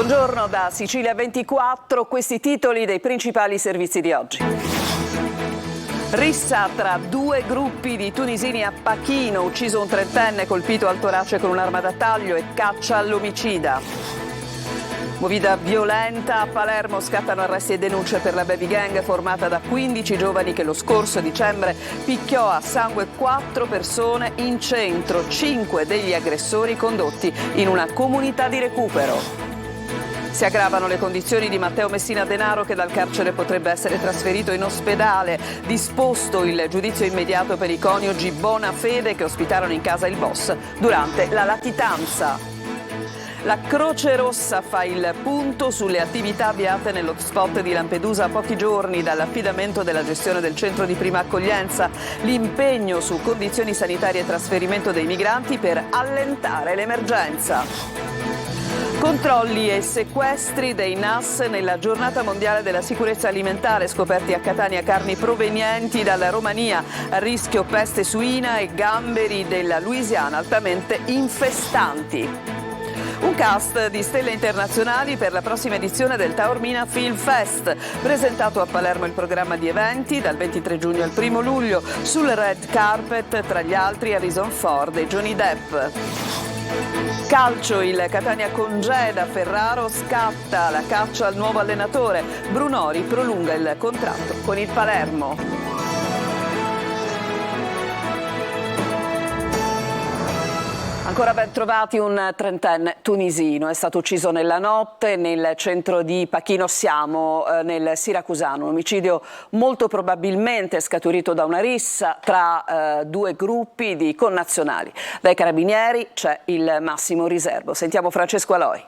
Buongiorno da Sicilia 24, questi titoli dei principali servizi di oggi. Rissa tra due gruppi di tunisini a Pachino, ucciso un trentenne colpito al torace con un'arma da taglio e caccia all'omicida. Movida violenta a Palermo, scattano arresti e denunce per la baby gang formata da 15 giovani che lo scorso dicembre picchiò a sangue 4 persone in centro, 5 degli aggressori condotti in una comunità di recupero. Si aggravano le condizioni di Matteo Messina Denaro, che dal carcere potrebbe essere trasferito in ospedale. Disposto il giudizio immediato per i coniugi Bonafede che ospitarono in casa il boss durante la latitanza. La Croce Rossa fa il punto sulle attività avviate nell'hotspot di Lampedusa a pochi giorni dall'affidamento della gestione del centro di prima accoglienza. L'impegno su condizioni sanitarie e trasferimento dei migranti per allentare l'emergenza. Controlli e sequestri dei NAS nella giornata mondiale della sicurezza alimentare, scoperti a Catania carni provenienti dalla Romania, a rischio peste suina e gamberi della Louisiana altamente infestanti. Un cast di stelle internazionali per la prossima edizione del Taormina Film Fest. Presentato a Palermo il programma di eventi dal 23 giugno al 1 luglio. Sul red carpet, tra gli altri, Harrison Ford e Johnny Depp. Calcio, il Catania congeda Ferraro, scatta la caccia al nuovo allenatore. Brunori prolunga il contratto con il Palermo. Ancora ben trovati, un trentenne tunisino è stato ucciso nella notte nel centro di Pachino. Siamo nel Siracusano, un omicidio molto probabilmente scaturito da una rissa tra due gruppi di connazionali. Dai carabinieri c'è il massimo riservo. Sentiamo Francesco Aloi.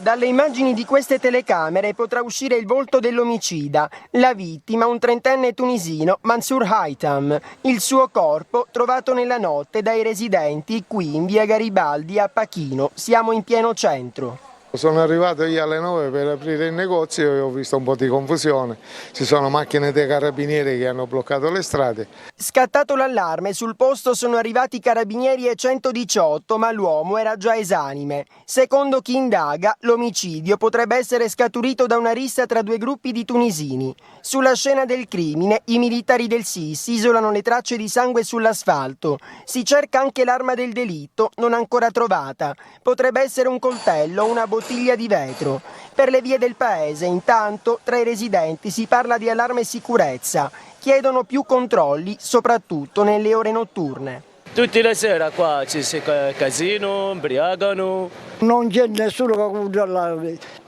Dalle immagini di queste telecamere potrà uscire il volto dell'omicida. La vittima, un trentenne tunisino, Mansour Haitam. Il suo corpo trovato nella notte dai residenti qui in via Garibaldi a Pachino. Siamo in pieno centro. Sono arrivato io alle 9 per aprire il negozio e ho visto un po' di confusione. Ci sono macchine dei carabinieri che hanno bloccato le strade. Scattato l'allarme, sul posto sono arrivati carabinieri e 118, ma l'uomo era già esanime. Secondo chi indaga, l'omicidio potrebbe essere scaturito da una rissa tra due gruppi di tunisini. Sulla scena del crimine, i militari del SIS isolano le tracce di sangue sull'asfalto. Si cerca anche l'arma del delitto, non ancora trovata. Potrebbe essere un coltello o una bottiglia di vetro. Per le vie del paese, intanto, tra i residenti si parla di allarme sicurezza. Chiedono più controlli, soprattutto nelle ore notturne. Tutte le sere qua ci si casino, ubriacano. Non c'è nessuno che controlla,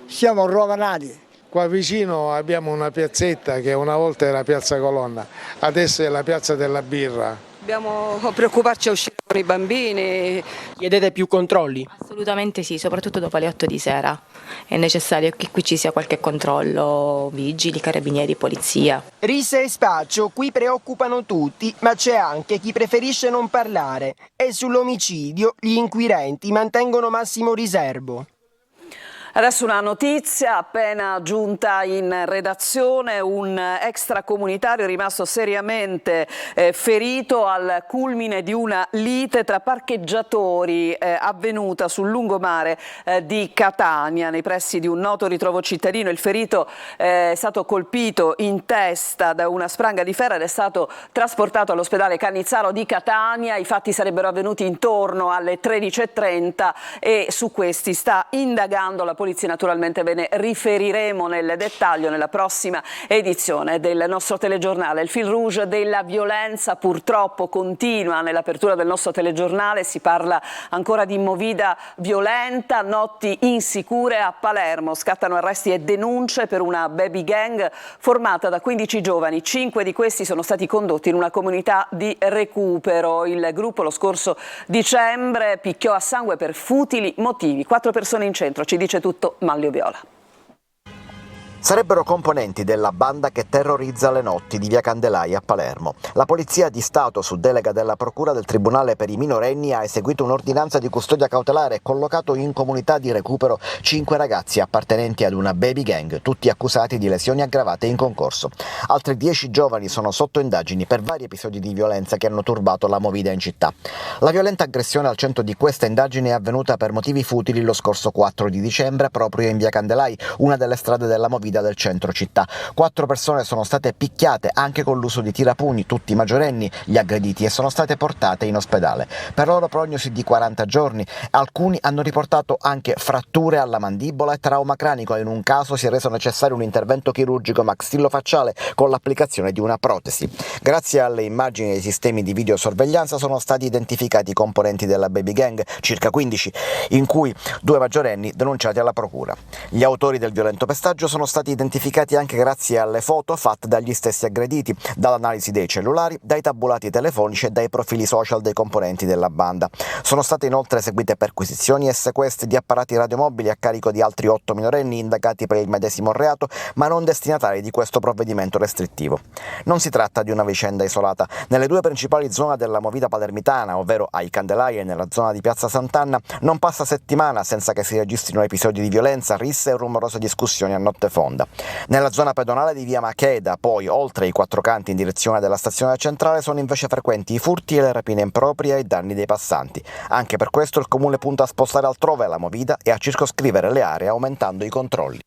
siamo rovinati. Qua vicino abbiamo una piazzetta che una volta era Piazza Colonna, adesso è la Piazza della Birra. Dobbiamo preoccuparci a uscire con i bambini. Chiedete più controlli? Assolutamente sì, soprattutto dopo le 8 di sera. È necessario che qui ci sia qualche controllo, vigili, carabinieri, polizia. Risse e spaccio qui preoccupano tutti, ma c'è anche chi preferisce non parlare. E sull'omicidio gli inquirenti mantengono massimo riservo. Adesso una notizia appena giunta in redazione: un extracomunitario è rimasto seriamente ferito al culmine di una lite tra parcheggiatori avvenuta sul lungomare di Catania, nei pressi di un noto ritrovo cittadino. Il ferito è stato colpito in testa da una spranga di ferro ed è stato trasportato all'ospedale Cannizzaro di Catania. I fatti sarebbero avvenuti intorno alle 13:30 e su questi sta indagando la polizia. Naturalmente ve ne riferiremo nel dettaglio nella prossima edizione del nostro telegiornale. Il fil rouge della violenza purtroppo continua nell'apertura del nostro telegiornale. Si parla ancora di movida violenta, notti insicure a Palermo. Scattano arresti e denunce per una baby gang formata da 15 giovani. 5 di questi sono stati condotti in una comunità di recupero. Il gruppo lo scorso dicembre picchiò a sangue per futili motivi. 4 persone in centro, ci dice tutto Manlio Viola. Sarebbero componenti della banda che terrorizza le notti di via Candelai a Palermo. La Polizia di Stato, su delega della Procura del Tribunale per i minorenni, ha eseguito un'ordinanza di custodia cautelare e collocato in comunità di recupero 5 ragazzi appartenenti ad una baby gang, tutti accusati di lesioni aggravate in concorso. Altri 10 giovani sono sotto indagini per vari episodi di violenza che hanno turbato la movida in città. La violenta aggressione al centro di questa indagine è avvenuta per motivi futili lo scorso 4 di dicembre proprio in via Candelai, una delle strade della movida del centro città. 4 persone sono state picchiate anche con l'uso di tirapugni, tutti maggiorenni gli aggrediti, e sono state portate in ospedale. Per loro prognosi di 40 giorni, alcuni hanno riportato anche fratture alla mandibola e trauma cranico, e in un caso si è reso necessario un intervento chirurgico maxillofacciale con l'applicazione di una protesi. Grazie alle immagini e ai sistemi di videosorveglianza sono stati identificati i componenti della baby gang, circa 15, in cui 2 maggiorenni denunciati alla procura. Gli autori del violento pestaggio sono stati identificati anche grazie alle foto fatte dagli stessi aggrediti, dall'analisi dei cellulari, dai tabulati telefonici e dai profili social dei componenti della banda. Sono state inoltre eseguite perquisizioni e sequestri di apparati radiomobili a carico di altri 8 minorenni indagati per il medesimo reato, ma non destinatari di questo provvedimento restrittivo. Non si tratta di una vicenda isolata. Nelle 2 principali zone della movida palermitana, ovvero ai Candelai e nella zona di Piazza Sant'Anna, non passa settimana senza che si registrino episodi di violenza, risse e rumorose discussioni a notte fonda. Nella zona pedonale di via Macheda, poi, oltre i 4 canti in direzione della stazione centrale, sono invece frequenti i furti e le rapine improprie ai danni dei passanti. Anche per questo il comune punta a spostare altrove la movida e a circoscrivere le aree aumentando i controlli.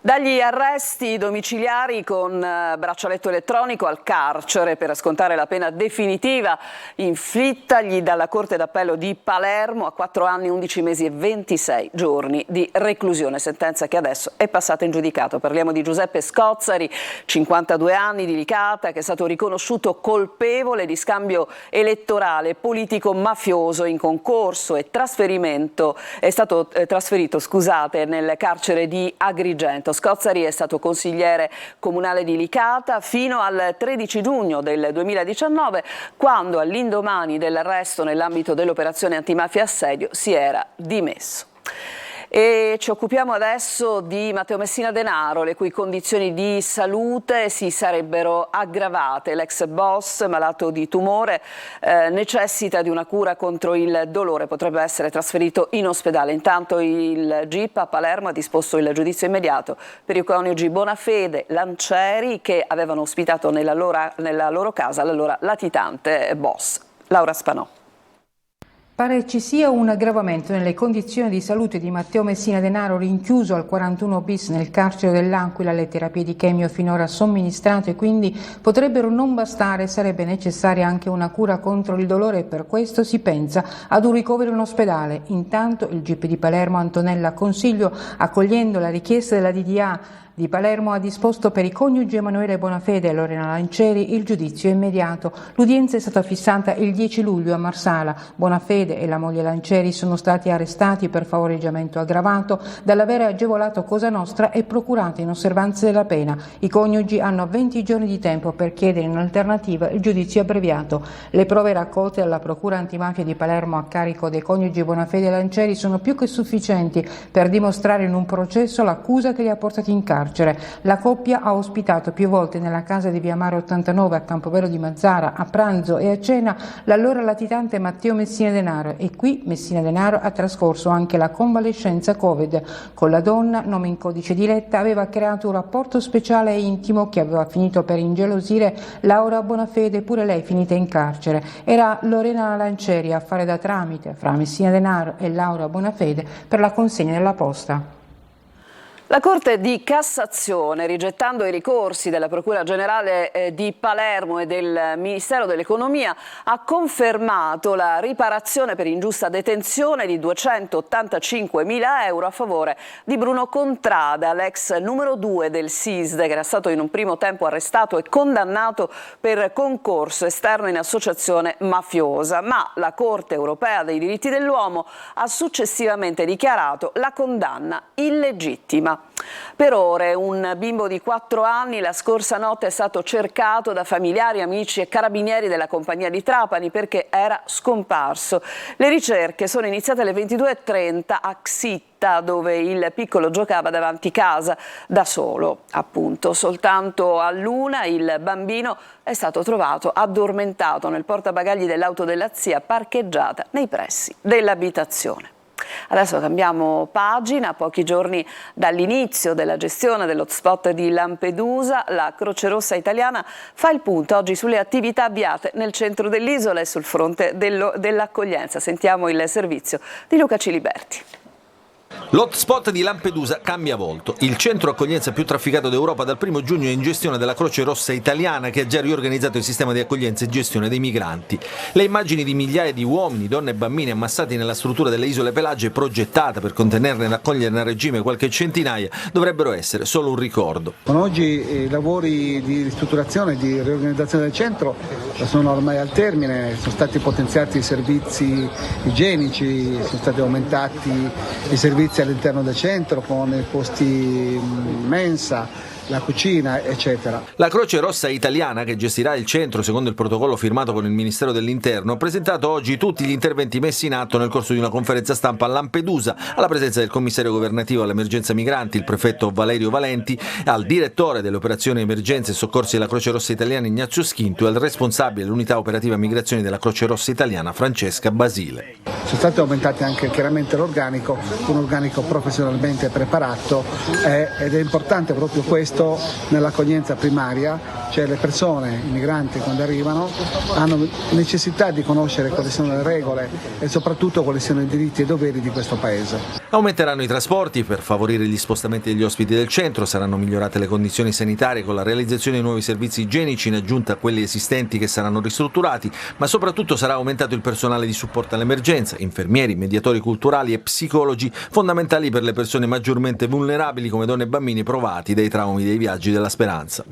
Dagli arresti domiciliari con braccialetto elettronico al carcere per scontare la pena definitiva inflittagli dalla Corte d'Appello di Palermo a 4 anni, 11 mesi e 26 giorni di reclusione, sentenza che adesso è passata in giudicato. Parliamo di Giuseppe Scozzari, 52 anni, di Licata, che è stato riconosciuto colpevole di scambio elettorale politico mafioso in concorso e è stato trasferito nel carcere di Agrigento. Scozzari è stato consigliere comunale di Licata fino al 13 giugno del 2019, quando all'indomani dell'arresto nell'ambito dell'operazione antimafia assedio si era dimesso. E ci occupiamo adesso di Matteo Messina Denaro, le cui condizioni di salute si sarebbero aggravate. L'ex boss, malato di tumore, necessita di una cura contro il dolore, potrebbe essere trasferito in ospedale. Intanto il GIP a Palermo ha disposto il giudizio immediato per i coniugi Bonafede Lancieri, che avevano ospitato nella loro casa l'allora latitante boss. Laura Spanò. Pare ci sia un aggravamento nelle condizioni di salute di Matteo Messina Denaro, rinchiuso al 41 bis nel carcere dell'Aquila. Le terapie di chemio finora somministrate quindi potrebbero non bastare, sarebbe necessaria anche una cura contro il dolore e per questo si pensa ad un ricovero in ospedale. Intanto il GIP di Palermo Antonella Consiglio, accogliendo la richiesta della DDA di Palermo, ha disposto per i coniugi Emanuele Bonafede e Lorena Lancieri il giudizio immediato. L'udienza è stata fissata il 10 luglio a Marsala. Bonafede e la moglie Lancieri sono stati arrestati per favoreggiamento aggravato dall'avere agevolato Cosa Nostra e procurati in osservanza della pena. I coniugi hanno 20 giorni di tempo per chiedere in alternativa il giudizio abbreviato. Le prove raccolte dalla Procura Antimafia di Palermo a carico dei coniugi Bonafede e Lancieri sono più che sufficienti per dimostrare in un processo l'accusa che li ha portati in carcere. La coppia ha ospitato più volte nella casa di via Mare 89 a Campobello di Mazzara, a pranzo e a cena, l'allora latitante Matteo Messina Denaro, e qui Messina Denaro ha trascorso anche la convalescenza Covid. Con la donna, nome in codice Diletta, aveva creato un rapporto speciale e intimo che aveva finito per ingelosire Laura Bonafede, pure lei finita in carcere. Era Lorena Lancieri a fare da tramite fra Messina Denaro e Laura Bonafede per la consegna della posta. La Corte di Cassazione, rigettando i ricorsi della Procura Generale di Palermo e del Ministero dell'Economia, ha confermato la riparazione per ingiusta detenzione di 285.000 euro a favore di Bruno Contrada, l'ex numero 2 del SISDE, che era stato in un primo tempo arrestato e condannato per concorso esterno in associazione mafiosa. Ma la Corte Europea dei Diritti dell'Uomo ha successivamente dichiarato la condanna illegittima. per ore. Un bimbo di 4 anni la scorsa notte è stato cercato da familiari, amici e carabinieri della compagnia di Trapani perché era scomparso. Le ricerche sono iniziate alle 22:30 a Xitta, dove il piccolo giocava davanti casa da solo, appunto. Soltanto all'1 il bambino è stato trovato addormentato nel portabagagli dell'auto della zia parcheggiata nei pressi dell'abitazione. Adesso cambiamo pagina. A pochi giorni dall'inizio della gestione dell'hotspot di Lampedusa, la Croce Rossa italiana fa il punto oggi sulle attività avviate nel centro dell'isola e sul fronte dell'accoglienza. Sentiamo il servizio di Luca Ciliberti. L'hotspot di Lampedusa cambia volto. Il centro accoglienza più trafficato d'Europa dal 1 giugno è in gestione della Croce Rossa italiana, che ha già riorganizzato il sistema di accoglienza e gestione dei migranti. Le immagini di migliaia di uomini, donne e bambini ammassati nella struttura delle isole Pelagie, progettata per contenerne ed accoglierne a regime qualche centinaia, dovrebbero essere solo un ricordo. Con oggi i lavori di ristrutturazione e di riorganizzazione del centro sono ormai al termine, sono stati potenziati i servizi igienici, sono stati aumentati i servizi all'interno del centro con i posti mensa, la cucina, eccetera. La Croce Rossa italiana, che gestirà il centro secondo il protocollo firmato con il Ministero dell'Interno, ha presentato oggi tutti gli interventi messi in atto nel corso di una conferenza stampa a Lampedusa, alla presenza del commissario governativo all'emergenza migranti, il prefetto Valerio Valenti, al direttore delle operazioni emergenze e soccorsi della Croce Rossa italiana Ignazio Schinto e al responsabile dell'unità operativa migrazioni della Croce Rossa italiana Francesca Basile. Sono stati aumentati anche chiaramente l'organico, un organico professionalmente preparato ed è importante proprio questo nell'accoglienza primaria, cioè le persone, i migranti quando arrivano hanno necessità di conoscere quali sono le regole e soprattutto quali sono i diritti e i doveri di questo paese. Aumenteranno i trasporti per favorire gli spostamenti degli ospiti del centro, saranno migliorate le condizioni sanitarie con la realizzazione di nuovi servizi igienici in aggiunta a quelli esistenti che saranno ristrutturati, ma soprattutto sarà aumentato il personale di supporto all'emergenza, infermieri, mediatori culturali e psicologi, fondamentali per le persone maggiormente vulnerabili come donne e bambini provati dai traumi dei viaggi della speranza.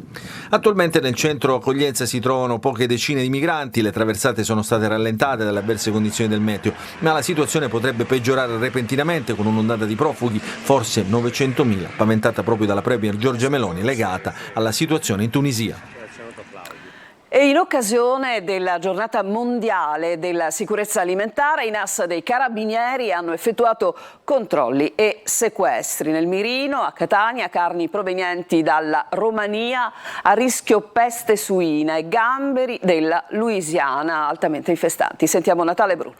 Attualmente nel centro accoglienza si trovano poche decine di migranti, le traversate sono state rallentate dalle avverse condizioni del meteo, ma la situazione potrebbe peggiorare repentinamente con un'ondata di profughi, forse 900.000, paventata proprio dalla premier Giorgia Meloni, legata alla situazione in Tunisia. E in occasione della giornata mondiale della sicurezza alimentare, i NAS dei Carabinieri hanno effettuato controlli e sequestri. Nel mirino, a Catania, carni provenienti dalla Romania a rischio peste suina e gamberi della Louisiana altamente infestanti. Sentiamo Natale Bruno.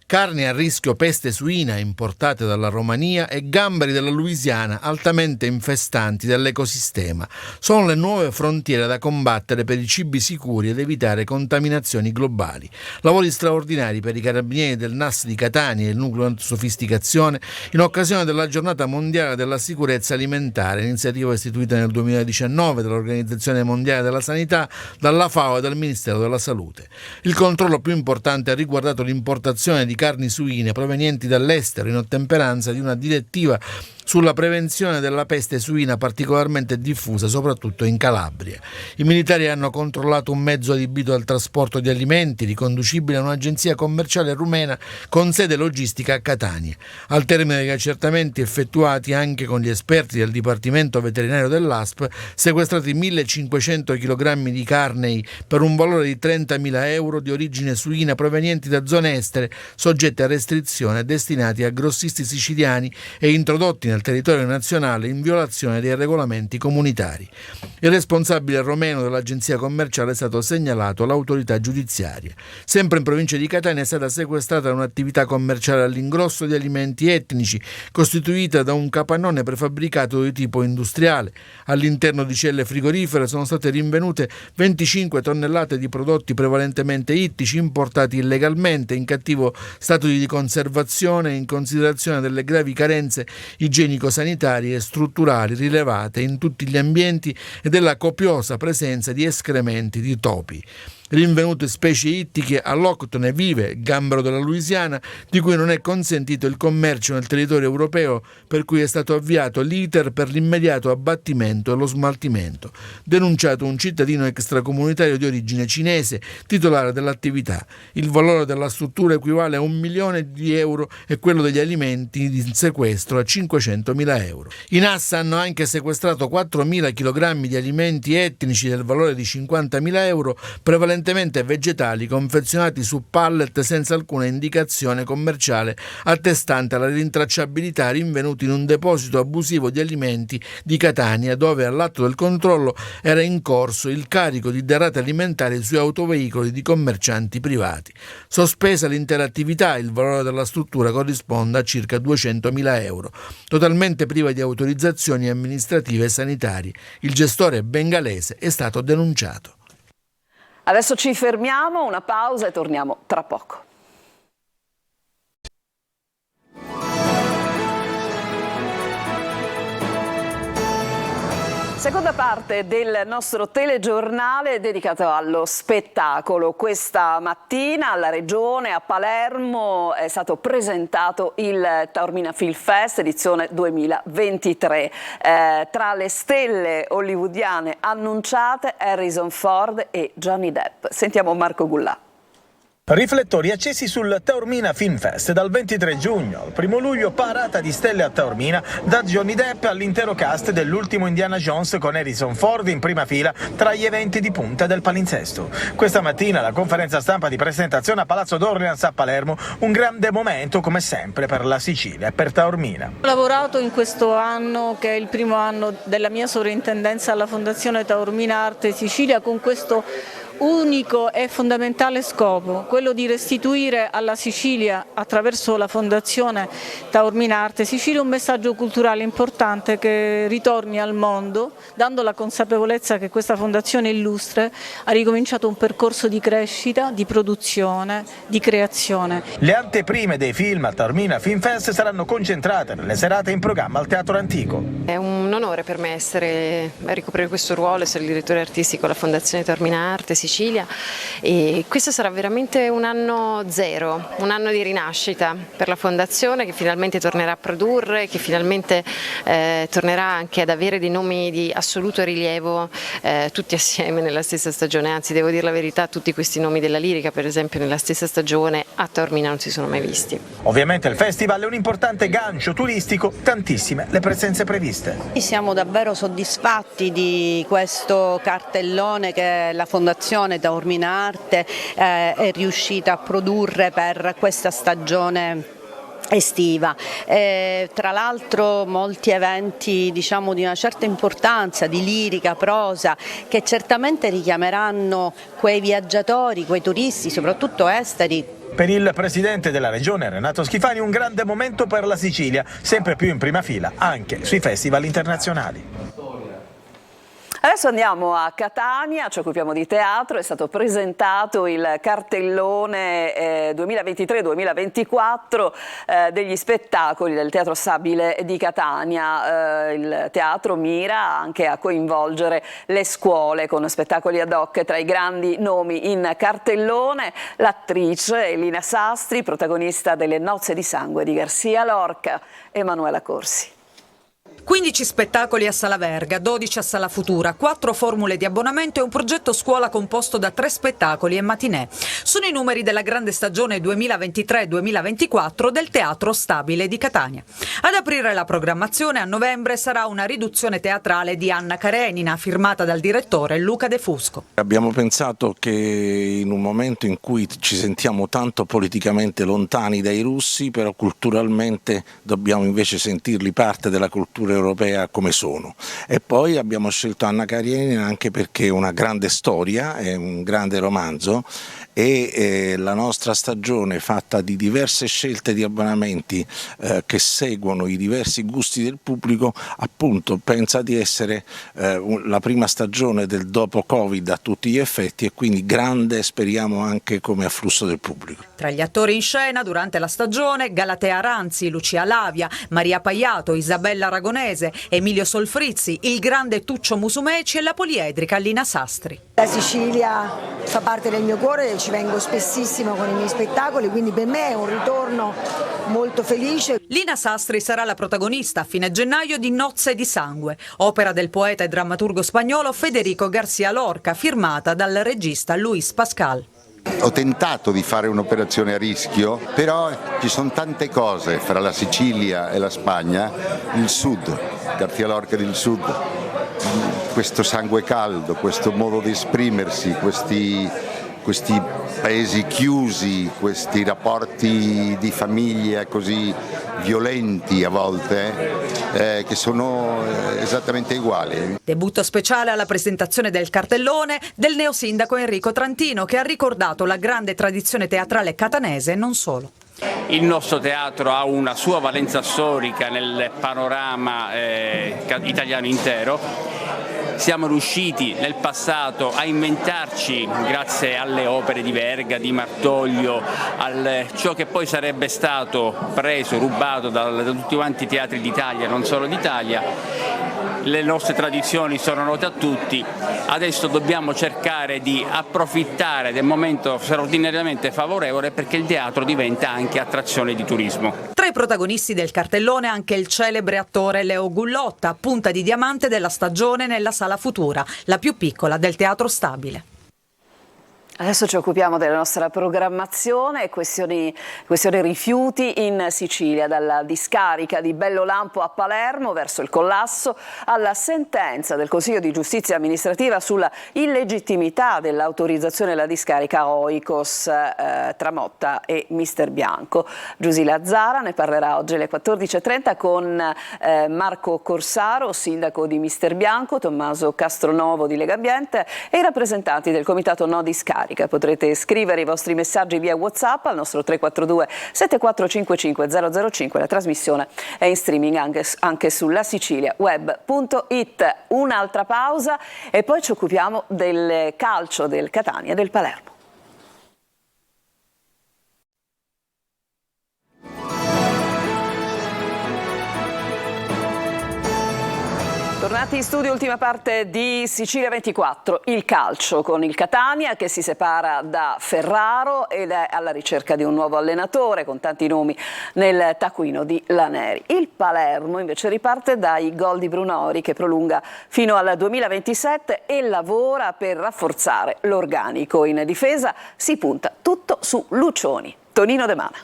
Carni a rischio peste suina importate dalla Romania e gamberi della Louisiana altamente infestanti dell'ecosistema. Sono le nuove frontiere da combattere per i cibi sicuri ed evitare contaminazioni globali. Lavori straordinari per i carabinieri del NAS di Catania e il nucleo antisofisticazione in occasione della giornata mondiale della sicurezza alimentare, iniziativa istituita nel 2019 dall'Organizzazione Mondiale della Sanità, dalla FAO e dal Ministero della Salute. Il controllo più importante ha riguardato l'importazione di carni suine provenienti dall'estero in ottemperanza di una direttiva sulla prevenzione della peste suina particolarmente diffusa soprattutto in Calabria. I militari hanno controllato un mezzo adibito al trasporto di alimenti riconducibile a un'agenzia commerciale rumena con sede logistica a Catania. Al termine degli accertamenti effettuati anche con gli esperti del Dipartimento Veterinario dell'ASP, sequestrati 1.500 kg di carne per un valore di 30.000 euro di origine suina provenienti da zone estere soggette a restrizione destinati a grossisti siciliani e introdotti nel territorio nazionale in violazione dei regolamenti comunitari. Il responsabile romeno dell'agenzia commerciale è stato segnalato all'autorità giudiziaria. Sempre in provincia di Catania è stata sequestrata un'attività commerciale all'ingrosso di alimenti etnici costituita da un capannone prefabbricato di tipo industriale. All'interno di celle frigorifere sono state rinvenute 25 tonnellate di prodotti prevalentemente ittici importati illegalmente in cattivo stato di conservazione in considerazione delle gravi carenze igienico-sanitarie e strutturali rilevate in tutti gli ambienti e della copiosa presenza di escrementi di topi. Rinvenute specie ittiche alloctone vive, gambero della Louisiana, di cui non è consentito il commercio nel territorio europeo, per cui è stato avviato l'iter per l'immediato abbattimento e lo smaltimento. Denunciato un cittadino extracomunitario di origine cinese, titolare dell'attività. Il valore della struttura equivale a 1 milione di euro e quello degli alimenti in sequestro a 500.000 euro. I NAS hanno anche sequestrato 4.000 kg di alimenti etnici del valore di 50.000 euro, prevalentemente vegetali confezionati su pallet senza alcuna indicazione commerciale attestante la rintracciabilità, rinvenuti in un deposito abusivo di alimenti di Catania, dove all'atto del controllo era in corso il carico di derrate alimentari sui autoveicoli di commercianti privati. Sospesa l'intera attività, il valore della struttura corrisponde a circa 200.000 euro, totalmente priva di autorizzazioni amministrative e sanitarie. Il gestore bengalese è stato denunciato. Adesso ci fermiamo, una pausa e torniamo tra poco. Seconda parte del nostro telegiornale dedicato allo spettacolo. Questa mattina alla Regione, a Palermo, è stato presentato il Taormina Film Fest edizione 2023. Tra le stelle hollywoodiane annunciate Harrison Ford e Johnny Depp. Sentiamo Marco Gullà. Riflettori accesi sul Taormina Film Fest dal 23 giugno al 1 luglio, parata di stelle a Taormina da Johnny Depp all'intero cast dell'ultimo Indiana Jones con Harrison Ford in prima fila tra gli eventi di punta del palinsesto. Questa mattina la conferenza stampa di presentazione a Palazzo d'Orleans a Palermo, un grande momento come sempre per la Sicilia e per Taormina. Ho lavorato in questo anno, che è il primo anno della mia sovrintendenza alla Fondazione Taormina Arte Sicilia, con questo unico e fondamentale scopo, quello di restituire alla Sicilia, attraverso la Fondazione Taormina Arte Sicilia, un messaggio culturale importante che ritorni al mondo, dando la consapevolezza che questa fondazione illustre ha ricominciato un percorso di crescita, di produzione, di creazione. Le anteprime dei film al Taormina Film Fest saranno concentrate nelle serate in programma al Teatro Antico. È un onore per me ricoprire questo ruolo, essere il direttore artistico alla Fondazione Taormina Arte Sicilia, e questo sarà veramente un anno zero, un anno di rinascita per la Fondazione, che finalmente tornerà a produrre, che finalmente tornerà anche ad avere dei nomi di assoluto rilievo tutti assieme nella stessa stagione. Anzi, devo dire la verità, tutti questi nomi della lirica, per esempio, nella stessa stagione a Taormina non si sono mai visti. Ovviamente il festival è un importante gancio turistico, tantissime le presenze previste. Siamo davvero soddisfatti di questo cartellone che la Fondazione Taormina Arte è riuscita a produrre per questa stagione estiva. Tra l'altro molti eventi, diciamo, di una certa importanza, di lirica, prosa, che certamente richiameranno quei viaggiatori, quei turisti, soprattutto esteri. Per il presidente della regione Renato Schifani un grande momento per la Sicilia, sempre più in prima fila anche sui festival internazionali. Adesso andiamo a Catania, ci occupiamo di teatro. È stato presentato il cartellone 2023-2024 degli spettacoli del Teatro Stabile di Catania. Il teatro mira anche a coinvolgere le scuole con spettacoli ad hoc. Tra i grandi nomi in cartellone l'attrice Elina Sastri, protagonista delle Nozze di sangue di Garcia Lorca, e Emanuela Corsi. 15 spettacoli a Sala Verga, 12 a Sala Futura, 4 formule di abbonamento e un progetto scuola composto da 3 spettacoli e matinè. Sono i numeri della grande stagione 2023-2024 del Teatro Stabile di Catania. Ad aprire la programmazione a novembre sarà una riduzione teatrale di Anna Karenina, firmata dal direttore Luca De Fusco. Abbiamo pensato che in un momento in cui ci sentiamo tanto politicamente lontani dai russi, però culturalmente dobbiamo invece sentirli parte della cultura europea come sono. E poi abbiamo scelto Anna Karenina anche perché è una grande storia, è un grande romanzo, e la nostra stagione, fatta di diverse scelte di abbonamenti che seguono i diversi gusti del pubblico, appunto pensa di essere la prima stagione del dopo Covid a tutti gli effetti, e quindi grande, speriamo, anche come afflusso del pubblico. Tra gli attori in scena durante la stagione Galatea Ranzi, Lucia Lavia, Maria Paiato, Isabella Aragonese, Catanese, Emilio Solfrizzi, il grande Tuccio Musumeci e la poliedrica Lina Sastri. La Sicilia fa parte del mio cuore, ci vengo spessissimo con i miei spettacoli, quindi per me è un ritorno molto felice. Lina Sastri sarà la protagonista a fine gennaio di Nozze di sangue, opera del poeta e drammaturgo spagnolo Federico García Lorca, firmata dal regista Luis Pascal. Ho tentato di fare un'operazione a rischio, però ci sono tante cose fra la Sicilia e la Spagna, il sud, García Lorca del sud, questo sangue caldo, questo modo di esprimersi, questi paesi chiusi, questi rapporti di famiglia così violenti a volte, che sono esattamente uguali. Debutto speciale alla presentazione del cartellone del neosindaco Enrico Trantino, che ha ricordato la grande tradizione teatrale catanese e non solo. Il nostro teatro ha una sua valenza storica nel panorama italiano intero. Siamo riusciti nel passato a inventarci, grazie alle opere di Verga, di Martoglio, ciò che poi sarebbe stato preso, rubato da tutti quanti i teatri d'Italia, non solo d'Italia. Le nostre tradizioni sono note a tutti, adesso dobbiamo cercare di approfittare del momento straordinariamente favorevole perché il teatro diventa anche attrazione di turismo. Tra i protagonisti del cartellone anche il celebre attore Leo Gullotta, punta di diamante della stagione nella Sala Futura, la più piccola del Teatro Stabile. Adesso ci occupiamo della nostra programmazione, questioni rifiuti in Sicilia, dalla discarica di Bellolampo a Palermo verso il collasso alla sentenza del Consiglio di Giustizia Amministrativa sulla illegittimità dell'autorizzazione alla discarica Oikos tra Motta e Mister Bianco. Giusilla Zara ne parlerà oggi alle 14.30 con Marco Corsaro, sindaco di Mister Bianco, Tommaso Castronovo di Legambiente e i rappresentanti del Comitato No Discarica. Potrete scrivere i vostri messaggi via WhatsApp al nostro 342 7455 005. La trasmissione è in streaming anche sulla siciliaweb.it. Un'altra pausa e poi ci occupiamo del calcio del Catania e del Palermo. Tornati in studio, ultima parte di Sicilia 24, il calcio con il Catania che si separa da Ferraro ed è alla ricerca di un nuovo allenatore con tanti nomi nel taccuino di Laneri. Il Palermo invece riparte dai gol di Brunori che prolunga fino al 2027 e lavora per rafforzare l'organico. In difesa si punta tutto su Lucioni. Tonino De Mana.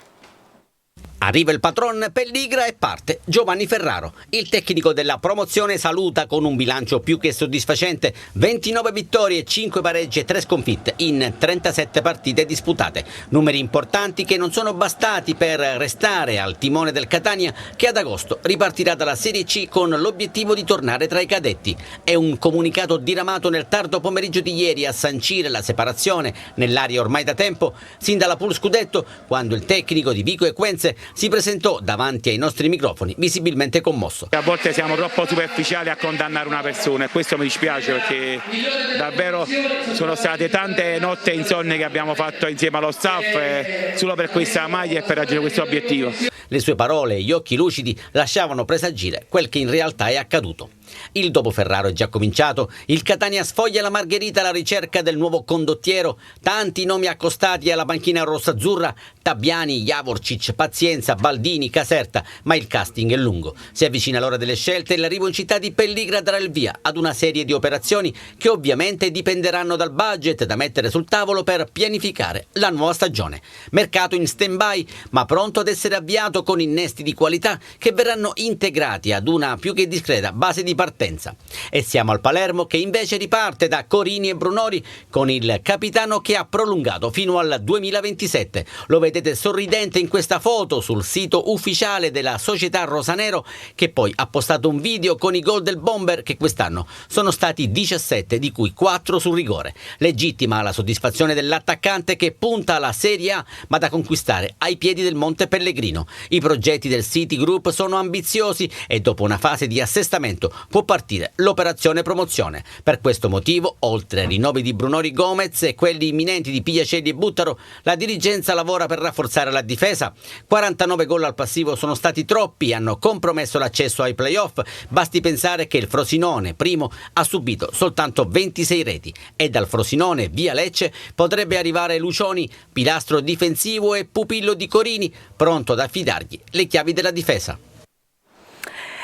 Arriva il patron Pelligra e parte Giovanni Ferraro. Il tecnico della promozione saluta con un bilancio più che soddisfacente: 29 vittorie, 5 pareggi e 3 sconfitte in 37 partite disputate. Numeri importanti che non sono bastati per restare al timone del Catania, che ad agosto ripartirà dalla Serie C con l'obiettivo di tornare tra i cadetti. È un comunicato diramato nel tardo pomeriggio di ieri a sancire la separazione nell'aria ormai da tempo, sin dalla Pool Scudetto, quando il tecnico di Vico Equense si presentò davanti ai nostri microfoni visibilmente commosso. A volte siamo troppo superficiali a condannare una persona e questo mi dispiace perché davvero sono state tante notti insonni che abbiamo fatto insieme allo staff solo per questa maglia e per raggiungere questo obiettivo. Le sue parole e gli occhi lucidi lasciavano presagire quel che in realtà è accaduto. Il dopo Ferraro è già cominciato, il Catania sfoglia la Margherita alla ricerca del nuovo condottiero, tanti nomi accostati alla panchina rossazzurra, Tabiani, Javorcic, Pazienza, Baldini, Caserta, ma il casting è lungo. Si avvicina l'ora delle scelte e l'arrivo in città di Pelligra darà il via ad una serie di operazioni che ovviamente dipenderanno dal budget da mettere sul tavolo per pianificare la nuova stagione. Mercato in stand-by, ma pronto ad essere avviato con innesti di qualità che verranno integrati ad una più che discreta base di partenza. E siamo al Palermo che invece riparte da Corini e Brunori con il capitano che ha prolungato fino al 2027. Lo vedete sorridente in questa foto sul sito ufficiale della società rosanero, che poi ha postato un video con i gol del Bomber che quest'anno sono stati 17, di cui 4 sul rigore. Legittima la soddisfazione dell'attaccante che punta alla Serie A ma da conquistare ai piedi del Monte Pellegrino. I progetti del City Group sono ambiziosi e dopo una fase di assestamento può partire l'operazione promozione. Per questo motivo, oltre ai rinnovi di Brunori, Gomez e quelli imminenti di Piacelli e Buttaro, la dirigenza lavora per rafforzare la difesa. 40 49 gol al passivo sono stati troppi, hanno compromesso l'accesso ai play-off. Basti pensare che il Frosinone, primo, ha subito soltanto 26 reti e dal Frosinone via Lecce potrebbe arrivare Lucioni, pilastro difensivo e pupillo di Corini, pronto ad affidargli le chiavi della difesa.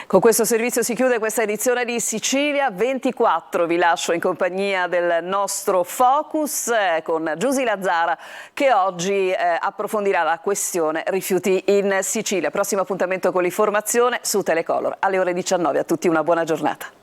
Con questo servizio si chiude questa edizione di Sicilia 24. Vi lascio in compagnia del nostro Focus con Giusy Lazzara, che oggi approfondirà la questione rifiuti in Sicilia. Prossimo appuntamento con l'informazione su Telecolor alle ore 19. A tutti una buona giornata.